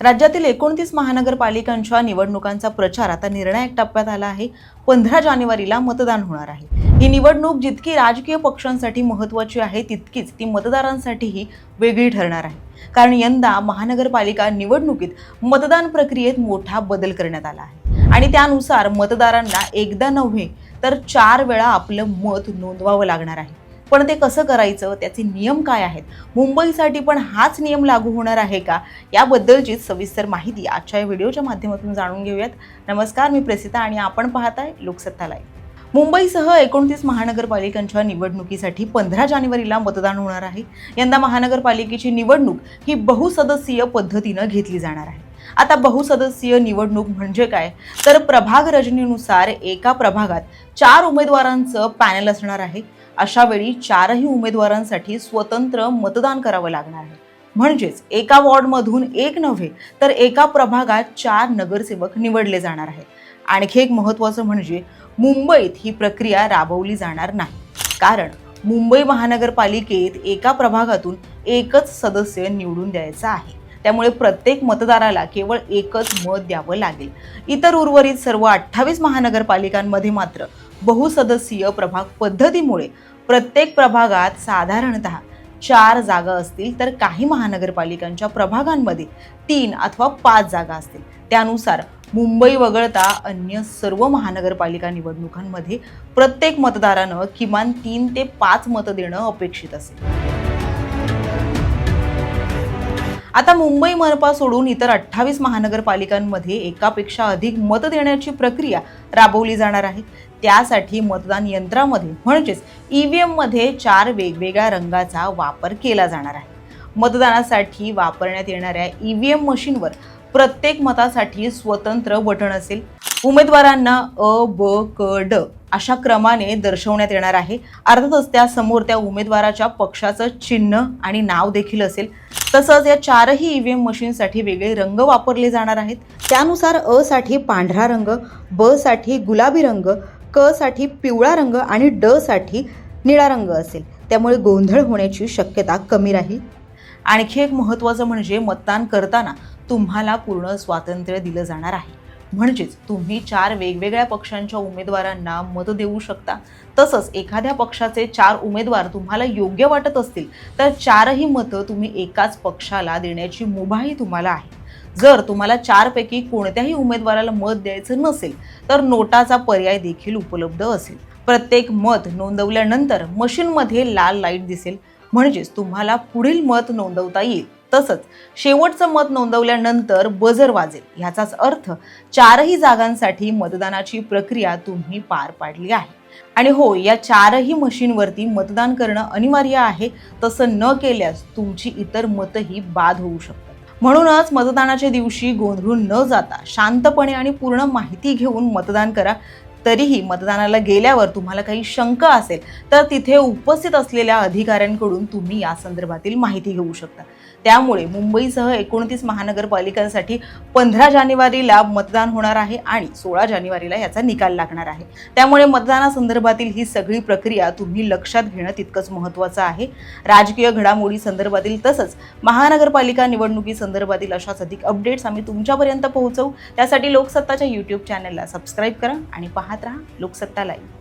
राज्यातील 29 महानगरपालिकांच्या निवडणुकांचा प्रचार आता निर्णायक टप्प्यात आला आहे। 15 जानेवारीला मतदान होणार आहे। ही निवडणूक जितकी राजकीय पक्षांसाठी महत्त्वाची आहे तितकीच ती मतदारांसाठीही वेगळी ठरणार आहे। कारण यंदा महानगरपालिका निवडणुकीत मतदान प्रक्रियेत मोठा बदल करण्यात आला आहे आणि त्यानुसार मतदारांना एकदा नव्हे तर 4 वेळा आपलं मत नोंदवावं लागणार आहे। पण ते कसं करायचं, त्याचे नियम काय आहेत, मुंबईसाठी पण हाच नियम लागू होणार आहे का, याबद्दलची सविस्तर माहिती आजच्या व्हिडिओच्या माध्यमातून जाणून घेऊयात। नमस्कार, मी प्रेसिता आणि आपण पाहताय लोकसत्ता लाईव्ह। मुंबईसह 29 महानगरपालिकांच्या निवडणुकीसाठी 15 जानेवारीला मतदान होणार आहे। यंदा महानगरपालिकेची निवडणूक ही बहुसदस्यीय पद्धतीने घेतली जाणार आहे। आता बहुसदस्यीय निवडणूक म्हणजे काय, तर प्रभाग रचनेनुसार एका प्रभागात 4 उमेदवारांचं पॅनल असणार आहे। अशा वेळी 4ही उमेदवारांसाठी स्वतंत्र मतदान करावं लागणार आहे। म्हणजेच एका वॉर्डमधून एक नव्हे तर एका प्रभागात 4 नगरसेवक निवडले जाणार आहेत। आणखी एक महत्त्वाचं म्हणजे मुंबईत ही प्रक्रिया राबवली जाणार नाही, कारण मुंबई महानगरपालिकेत एका प्रभागातून एकच सदस्य निवडून द्यायचा आहे। त्यामुळे प्रत्येक मतदाराला केवळ एकच मत द्यावं लागेल। इतर उर्वरित सर्व 28 महानगरपालिकांमध्ये मात्र बहुसदस्यीय प्रभाग पद्धतीमुळे प्रत्येक प्रभागात साधारणतः 4 जागा असतील, तर काही महानगरपालिकांच्या प्रभागांमध्ये 3 अथवा 5 जागा असतील। त्यानुसार मुंबई वगळता अन्य सर्व महानगरपालिका निवडणुकांमध्ये प्रत्येक मतदारानं किमान 3 ते 5 मतं देणं अपेक्षित असेल। आता मुंबई मनपा सोडून इतर 28 महानगरपालिकांमध्ये एकापेक्षा अधिक मत देण्याची प्रक्रिया राबवली जाणार आहे। त्यासाठी मतदान यंत्रामध्ये म्हणजेच ईव्हीएम मध्ये 4 वेगवेगळ्या रंगाचा वापर केला जाणार आहे। मतदानासाठी वापरण्यात येणाऱ्या ईव्हीएम मशीनवर प्रत्येक मतासाठी स्वतंत्र बटन असेल। उमेदवारांना अ, ब, क, ड अशा क्रमाने दर्शवण्यात येणार आहे। अर्थातच त्या समोर त्या उमेदवाराच्या पक्षाचं चिन्ह आणि नाव देखील असेल। तसंच या 4ही ईव्हीएम मशीनसाठी वेगळे रंग वापरले जाणार आहेत। त्यानुसार अ साठी पांढरा रंग, ब साठी गुलाबी रंग, क साठी पिवळा रंग आणि ड साठी निळा रंग असेल। त्यामुळे गोंधळ होण्याची शक्यता कमी राहील। आणखी एक महत्त्वाचं म्हणजे मतदान करताना तुम्हाला पूर्ण स्वातंत्र्य दिलं जाणार आहे। म्हणजेच तुम्ही 4 वेगवेगळ्या पक्षांच्या उमेदवारांना मत देऊ शकता। तसंच एखाद्या पक्षाचे 4 उमेदवार तुम्हाला योग्य वाटत असतील तर 4ही मतं तुम्ही एकाच पक्षाला देण्याची मुभाही तुम्हाला आहे। जर तुम्हाला 4 पैकी कोणत्याही उमेदवाराला मत द्यायचं नसेल तर नोटाचा पर्याय देखील उपलब्ध असेल। प्रत्येक मत नोंदवल्यानंतर मशीनमध्ये लाल लाईट दिसेल, म्हणजेच तुम्हाला पुढील मत नोंदवता येईल। तसंच शेवटचं मत नोंदवल्यानंतर बझर वाजेल। ह्याचाच अर्थ 4ही जागांसाठी मतदानाची प्रक्रिया तुम्ही पार पाडली आहे। आणि हो, या 4ही मशीनवरती मतदान करणं अनिवार्य आहे। तसं न केल्यास तुमची इतर मतही बाद होऊ शकतात। म्हणूनच मतदानाच्या दिवशी गोंधळून न जाता शांतपणे आणि पूर्ण माहिती घेऊन मतदान करा। तरीही मतदानाला गेल्यावर तुम्हाला काही शंका असेल तर तिथे उपस्थित असलेल्या अधिकाऱ्यांकडून तुम्ही या संदर्भातील माहिती घेऊ शकता। त्यामुळे मुंबईसह 29 महानगरपालिकांसाठी 15 जानेवारीला मतदान होणार आहे आणि 16 जानेवारीला याचा निकाल लागणार आहे। त्यामुळे मतदानासंदर्भातील ही सगळी प्रक्रिया तुम्ही लक्षात घेणं तितकंच महत्त्वाचं आहे। राजकीय घडामोडी संदर्भातील तसंच महानगरपालिका निवडणुकी संदर्भातील अशाच अधिक अपडेट्स आम्ही तुमच्यापर्यंत पोहोचवू। त्यासाठी लोकसत्ताच्या YouTube चॅनलला सबस्क्राईब करा आणि पाहत रहा लोकसत्ता लाईव्ह।